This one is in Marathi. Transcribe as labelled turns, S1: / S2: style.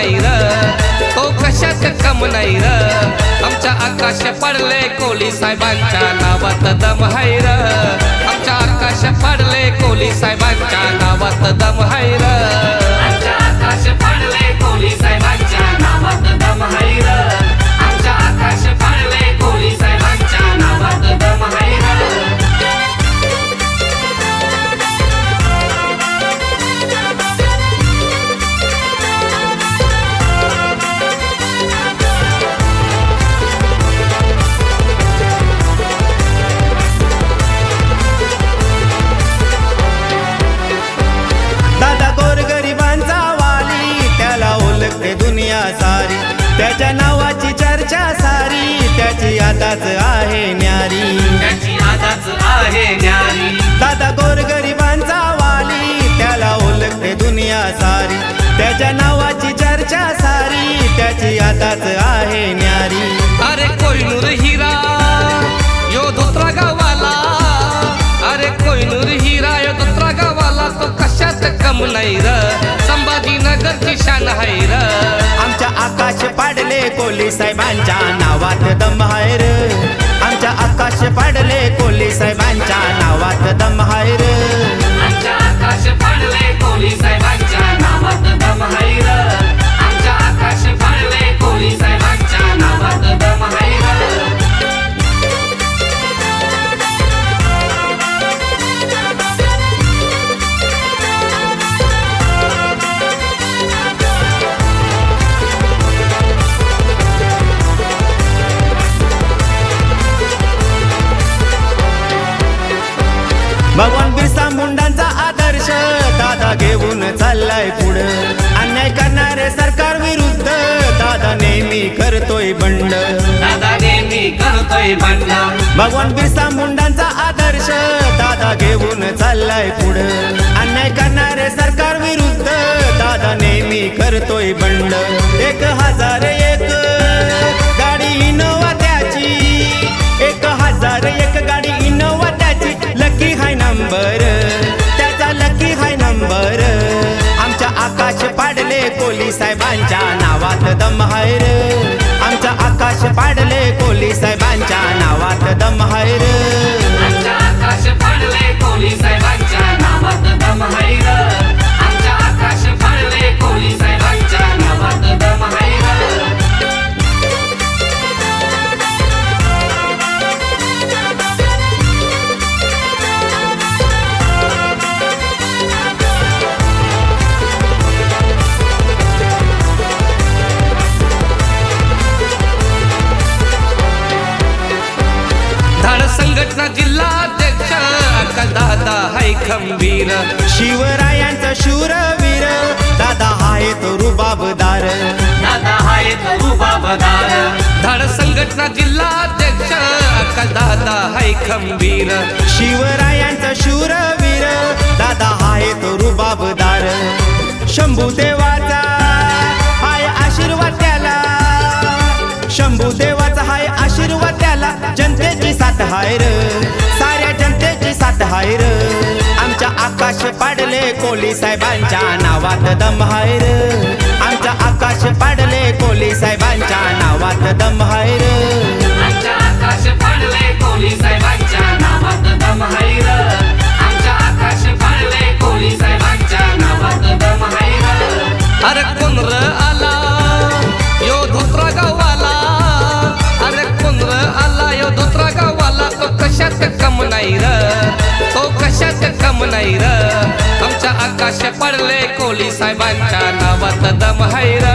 S1: नाही र, तो कशात कम नाही र, आमच्या आकाश पडले कोली साहेबांच्या नावात दम हाय र, आमच्या आकाश पडले कोली साहेबांच्या नावात दम हाय र, आमच्या आकाश पडले कोली साहेबांच्या नावात दम हाय र, आमच्या आकाश पडले कोली साहेबांच्या नावात दम हाय र.
S2: त्याच्या नावाची चर्चा सारी, त्याची आताच आहे न्यारी,
S1: त्याची आताच आहे न्यारी.
S2: दादा गोरगरिबांचा वाली, त्याला ओळखते दुनिया सारी, त्याच्या नावाची चर्चा सारी, त्याची आताच आहे न्यारी.
S1: अरे कोहिनूर हिरा यो दुसरा गावाला, अरे कोहिनूर हिरा यो दुसरा गावाला, तो कशात कम नाही र, संभाजीनगरची शान हाय र,
S2: आमच्या आकाश पाडले कोली साहेबांच्या नावात दम हाय र, आमच्या आकाश पाडले कोली साहेबांच्या नावात दम हाय र,
S1: आमच्या आकाश पाडले कोली साहेबांच्या नावात दम हाय र, आमच्या आकाश पाडले कोली साहेबांच्या नावात दम हाय र.
S2: भगवान बिरसा मुंडांचा आदर्श दादा घेऊन चाललाय पुढं, अन्याय करणारे सरकार विरुद्ध दादा नेहमी करतोय बंड,
S1: दादा नेहमी करतोय बंड.
S2: भगवान बिरसा मुंडांचा आदर्श दादा घेऊन चाललाय पुढं, अन्याय करणारे सरकार विरुद्ध दादा नेहमी करतोय बंड. 1001 गाडी इनोवा त्याची, 1001 गाडी इनोवा त्याची, लकी हाय नंबर त्याचा, लकी हाय नंबर. आमच्या आकाश पाडले कोली साहेबांच्या नावात दम हाय र, आमच्या आकाश पाडले कोली साहेबांच्या नावात दम हाय र,
S1: आमच्या आकाश पडले कोली साहेबांच्या नावात दम हाय र, आमच्या आकाश पडले कोली साहेबांच्या नावात दम हाय र. संघटना जिल्हाध्यक्ष आकाश दादा हाय खंबीर,
S2: शिवरायांचा शूरवीर दादा हाय तो रुबाबदार,
S1: दादा हाय तो रुबाबदार. धाड संघटना जिल्हाध्यक्ष आकाश दादा हाय खंबीर,
S2: शिवरायांचा शूरवीर दादा हाय तो रुबाबदार. शंभू देवाचा हाय आशीर्वाद त्याला, शंभू देवाचा हाय आशीर्वाद त्याला, जनतेची साथ हाय र, साऱ्या जनतेची साथ हाय र, आमच्या आकाश पाडले कोली साहेबांच्या नावात दम हाय र, आमच्या आकाश पाडले कोली साहेबांच्या नावात दम हाय र,
S1: आमच्या आकाश पडले कोली साहेबांच्या नावात दम हाय र, आमच्या आकाश पडले कोली साहेबांच्या नावात दम हाय र. अरे कोण र आला यो दुसरा गावाला, अरे कोण र आला यो दुसरा गावाला, तो कशात कम नाही र, तो कशात कम नाही र, आमच्या आकाश पडले कोली साहेबांच्या नावात दम हाय र,